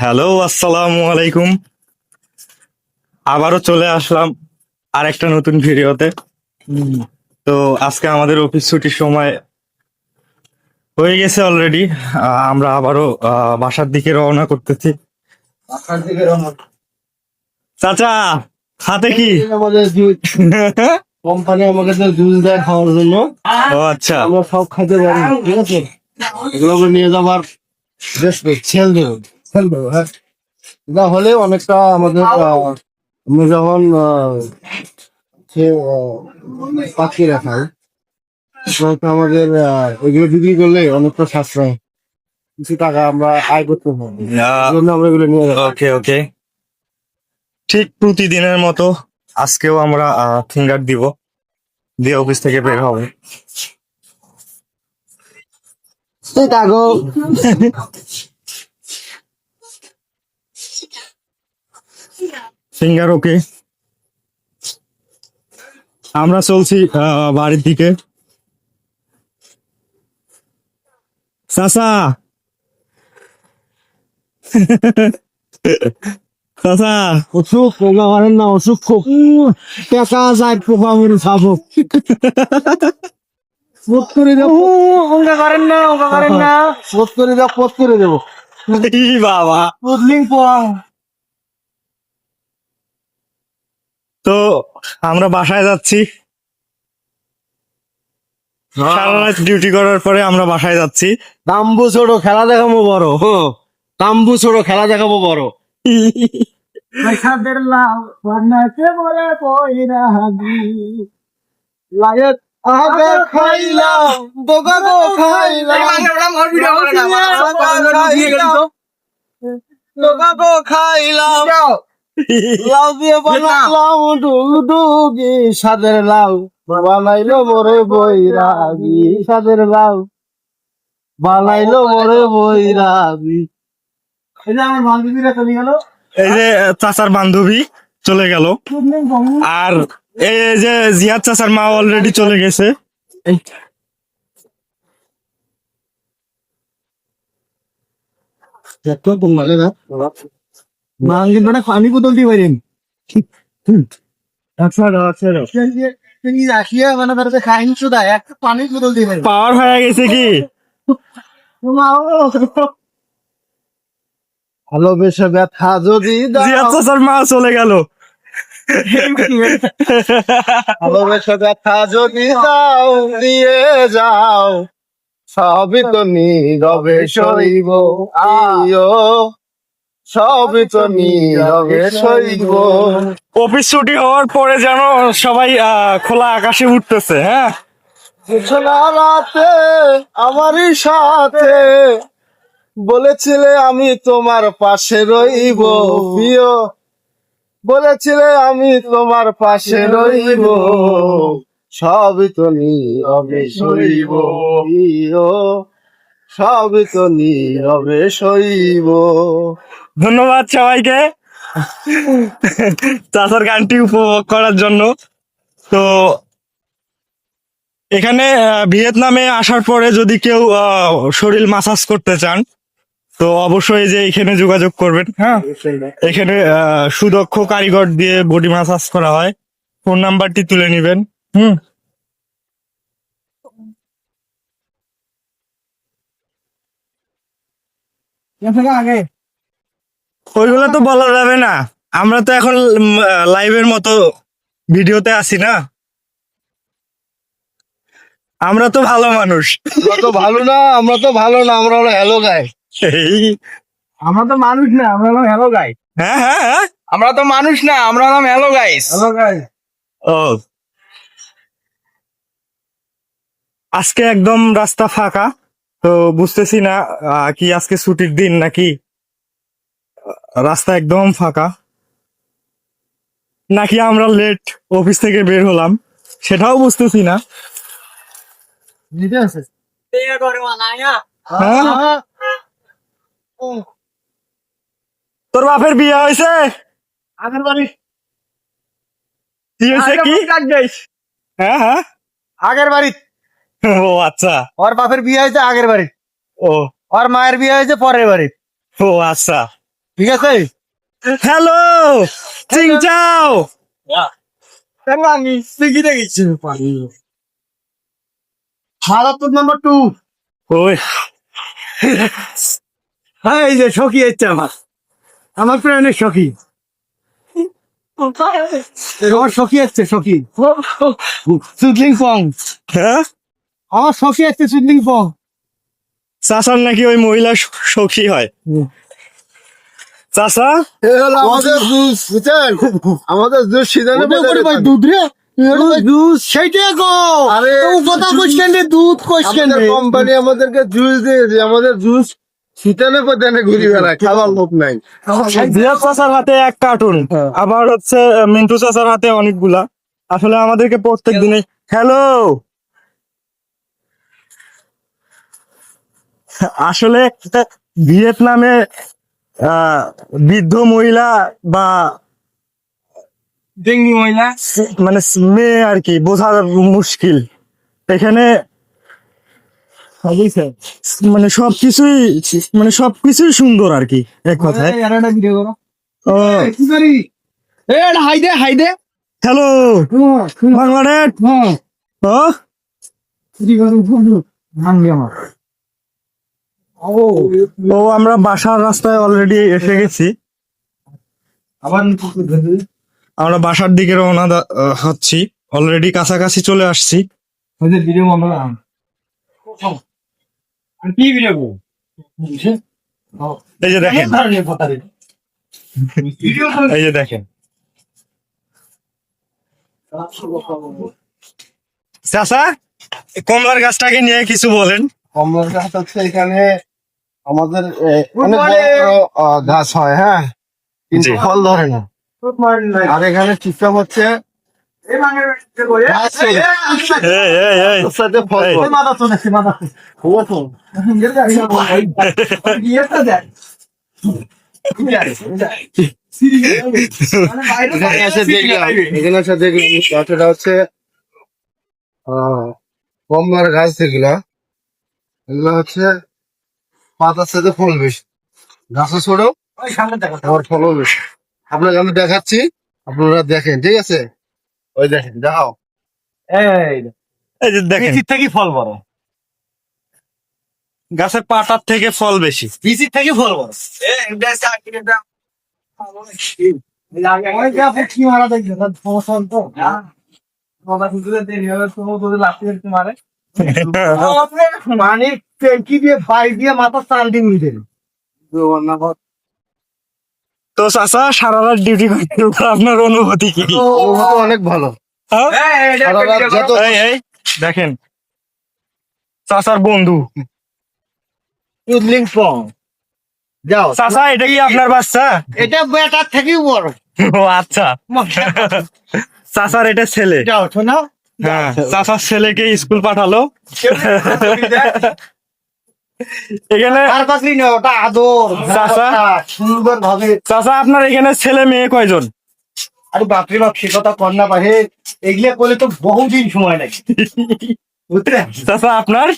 Hello, আসসালামু আলাইকুম। আবারও চলে আসলাম আরেকটা নতুন ভিডিওতে। তো আজকে আমাদের অফিস ছুটির সময় হয়ে গেছে অলরেডি। আমরা আবারও বাসার দিকে রওনা করতেছি। ঢাকার দিকে রওনা। চাচা, হাতে কি? এই আমাদের কোম্পানি আমাকে জুস দেয় খাওয়ার জন্য। ও আচ্ছা। আমরা সব খাইতে পারি, ঠিক আছে? এগুলো আমরা নিয়ে যাবার সেল দেবো, হ্যাঁ। এটা হলে অনেকটা আমাদের আমরা যখন সে পাখি রাখাই তখন তো আমাদের এগুলো বিক্রি করলে অনেকটা সাশ্রয়, কিছু টাকা আমরা আয় করতে পারবো। এই জন্য আমরা এগুলো নিয়ে যাবো। ওকে ওকে, ঠিক প্রতিদিনের মতো আজকেও আমরা ফিঙ্গার দিব, দিয়ে অফিস থেকে বের হবে। কাগো ফিঙ্গার ওকে, আমরা চলছি বাড়ির দিকে। চাচা, চাচা, অসুখ পোকা মারেন না, অসুখ খুব টাকা যায় পোকা মেরে খাবো। পোত করে দাও, ওটা করেন না, ওটা করেন না, পোত করে দাও, পোত করে দেবো। ই বাবা। পুদলিং পোয়া তো আমরা বাসায় যাচ্ছি, সারা রাত ডিউটি করার পরে আমরা বাসায় যাচ্ছি। তাম্বু ছোট খেলা দেখাবো বড়, তাম্বু ছোট খেলা দেখাবো বড়। পয়সাদের লাভ বানাতে বলে পয়রা হাবি লায়ক আগে খাইলাম বোকা গো খাইলাম বোকা গো খাইলাম লাউ দিয়ে বানালাম ডুগডুগি সাদের লাউ বানাইলো মোরে বৈরাগী সাদের লাউ বানাইলো মোরে বৈরাগী। এই যে আমার বান্ধবীরা চলে গেল, এই যে চাচার বান্ধবী চলে গেল, আর এই যে জিয়াদ চাচার মা অলরেডি চলে গেছে। পানি বোতল দিয়ে পারেন পানির বোতল দিয়ে পারেন। পাওয়ার হয়ে গেছে কি? ভালোবেসে ব্যথা যদি জিয়াদ দাও, চাচার মা চলে গেল। ভালোবেসে ব্যথা যদি দাও দিয়ে যাও, সবই তো নীরবে সইব আইও, সবই তো নীরবে সইব। অফিস ছুটি হওয়ার পরে যেন সবাই খোলা আকাশে উঠতেছে। হ্যাঁ, না রাতে আমারই সাথে বলেছিলে আমি তোমার পাশে রইব প্রিয়, বলেছিলে আমি তোমার পাশে রইব, সবই তো নীরবে সইব প্রিয়, সবই তো নীরবে সইব। ধন্যবাদ সবাইকে চাচার গানটি উপভোগ করার জন্য। তো এখানে ভিয়েতনামে আসার পরে যদি কেউ শরীর মাসাজ করতে চান তো অবশ্যই যে এখানে যোগাযোগ করবেন। হ্যাঁ, এখানে সুদক্ষ কারিগর দিয়ে বডি মাসাজ করা হয়। ফোন নাম্বারটি তুলে নিবেন। হুম, আগে ওইগুলো তো বলা যাবে না, আমরা তো এখন লাইভের মতো ভিডিওতে আছি না, আমরা তো ভালো মানুষ। আমরা তো ভালো না, আমরা তো ভালো না, আমরা হলো হ্যালো গাই। এই, আমরা তো মানুষ না, আমরা হলো হ্যালো গাই। হ্যাঁ হ্যাঁ হ্যাঁ, আমরা তো মানুষ না, আমরা হলাম হ্যালো গাইস, হ্যালো গাই। ও আজকে একদম রাস্তা ফাঁকা, তো বুঝতেছি না কি আজকে ছুটির দিন নাকি রাস্তা একদম ফাঁকা, নাকি আমরা লেট অফিস থেকে বের হলাম সেটাও বুঝতেছি না। নিতে আছে হ্যাঁ? তোর বাপের বিয়ে হয়েছে? আগের বাড়ি, কি হয়েছে কি? হ্যাঁ হ্যাঁ, আগের বাড়ি ও আচ্ছা, ওর বাপের বিয়ে হয়েছে আগের বাড়ি, ও ওর মায়ের বিয়ে হয়েছে পরের বাড়ি। ও আচ্ছা, ঠিক আছে হ্যালো চিংচাও মারাত্মক নাম্বার 2 ওই হ্যাঁ এই যে সখী হচ্ছে আমার প্রাণের সখী আমার সখী আসছে সখী সুদলিং পং হ্যাঁ আমার সখী আসছে সুদলিং পং চাচার নাকি ওই মহিলা সখী হয় চাচা আমাদের জুস বুঝছেন আমাদের জুস সিজনে দুধ রে জুস সেইটাই গো আরে কথা কোশ্চেন রে দুধ কোশ্চেন রে কোম্পানি আমাদেরকে জুস দিয়েছে আমাদের জুস শীতনে পদানে ঘুরি বেড়ায় খাবার লোক নাই জিয়াদ চাচার হাতে এক কার্টুন আবার হচ্ছে মিন্টু চাচার হাতে অনেকগুলা আসলে আমাদেরকে প্রত্যেক দিনে হ্যালো আসলে ভিয়েতনামে বৃদ্ধ মহিলা বা ডেঙ্গি মহিলা মানে মেয়ে আর কি বোঝা মুশকিল এখানে মানে সবকিছুই সুন্দর আর কি এক কথায় ভিডিও করো ও কি করি এ হাই দে হ্যালো বাংলাদেশ ও ও আমরা বাসার রাস্তায় অলরেডি এসে গেছি আবার আমরা বাসার দিকে রওনা হচ্ছি অলরেডি কাছাকাছি চলে আসছি ওদের ভিডিও বন্ধ করাম আর কি ভিডিও করব এই যে দেখেন এই যে দেখেন চাচা কমলার গাছটাকে নিয়ে কিছু বলেন কমলার গাছ হচ্ছে এখানে আমাদের অনেক বড় বড় গাছ হয় হ্যাঁ কিন্তু জি। ফল ধরে না আর এখানে সিস্টেম হচ্ছে গাছ চলে। এই ওর সাথে ফল এই। ধরে। এখানে এসে দেখলাম গাছটা হচ্ছে কমলার গাছ যেগুলা এগুলো হচ্ছে পাতার সাথে ফল বেশি গাছে ছোট আমার ফলও বেশি আপনাকে আমি দেখাচ্ছি আপনারা দেখেন ঠিক আছে ওই দেখেন দেখাও এই যে দেখেন থেকে ফল বড় গাছের পাতার থেকে ফল বেশি বিচির থেকে ফল বড় মানে ট্যাঙ্কি দিয়ে বাইক দিয়ে মাথা চাল দিয়ে নিয়ে তো চাচা সারা রাত ডিউটি করতে আপনার অনুভূতি কি অনেক ভালো হ্যাঁ? সারা রাত যত এই দেখেন চাচার বন্ধু উদলিং ফং যাও চাচা এটা কি আপনার বাচ্চা এটা বেটার থেকেও বড় ও আচ্ছা চাচার এটা ছেলে যাও শোনা হ্যাঁ চাচার ছেলেকে স্কুল পাঠালো এখানে আর পাশে না ওটা আদর চাচা? সুন্দর ভাবে চাচা আপনার এখানে ছেলে মেয়ে কয়জন আরে বাপরে বাপ সে কথা কর না পারে এগুলা করলে তো বহুদিন সময় লাগে বুঝলেন চাচা আপনার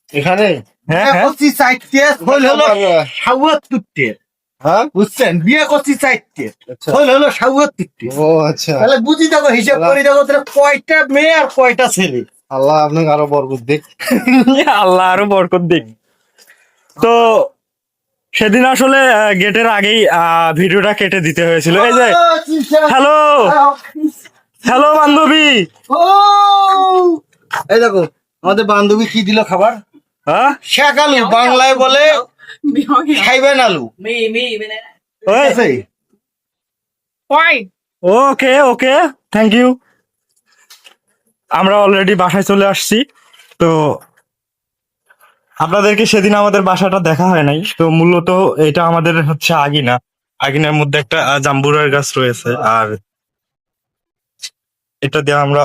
এখানে হ্যাঁ, হ্যাঁ। করছি চাইতে হল হলো সাউয়াত্তরটে হ্যাঁ বুঝছেন বিয়ে করছি চাইতে হল হলো সাউয়াত্তরটে ও আচ্ছা তাহলে বুঝি দেখো হিসাব করে দেখো তাহলে কয়টা মেয়ে আর কয়টা ছেলে আল্লাহ আপনাকে আরো বরকত দেখ আল্লাহ আরো বরকত দিক তো সেদিন আসলে গেটের আগেই ভিডিওটা কেটে দিতে হয়েছিল এই যে হ্যালো হ্যালো বান্ধবী ও এই দেখো আমাদের বান্ধবী কি দিল খাবার হ্যাঁ শেখ আলু বাংলায় বলে খাইবেন আলু ওই, আছে ওকে ওকে থ্যাংক ইউ আমরা অলরেডি বাসায় চলে আসছি তো আপনাদেরকে সেদিন আমাদের বাসাটা দেখা হয় নাই তো মূলত এটা আমাদের হচ্ছে আগিনা আগিনার মধ্যে একটা জাম্বুরার গাছ রয়েছে আর এটা দিয়ে আমরা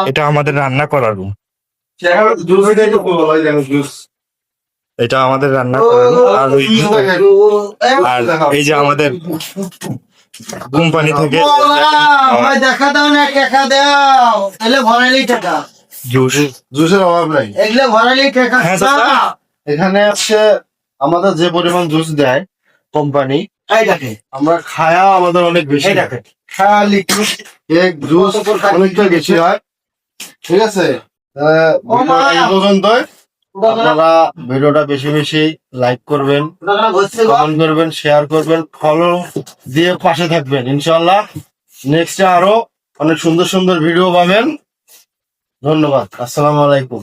এটা আমাদের রান্না করার রুম এটা আমাদের রান্না করার room, আর আর এই যে আমাদের কোম্পানি থেকে দেখা দাও না টাকা দাও তাহলে ভরালি টাকা জুস জুসের অভাব নাই এগুলো ভরালি টাকা হ্যাঁ, চাচা। এখানে হচ্ছে আমাদের যে পরিমাণ জুস দেয় কোম্পানি, এই দেখে আমরা খায়া আমাদের অনেক বেশি এই দেখে লিকুইড কেক জুস অনেকটা বেশি হয়। ঠিক আছে, ভিডিওটা এই পর্যন্তই। আপনারা ভিডিওটা বেশি বেশি লাইক করবেন, কমেন্ট করবেন, শেয়ার করবেন, ফলো দিয়ে পাশে থাকবেন। ইনশাল্লাহ নেক্সটে আরো অনেক সুন্দর সুন্দর ভিডিও পাবেন। ধন্যবাদ। আসসালামু আলাইকুম।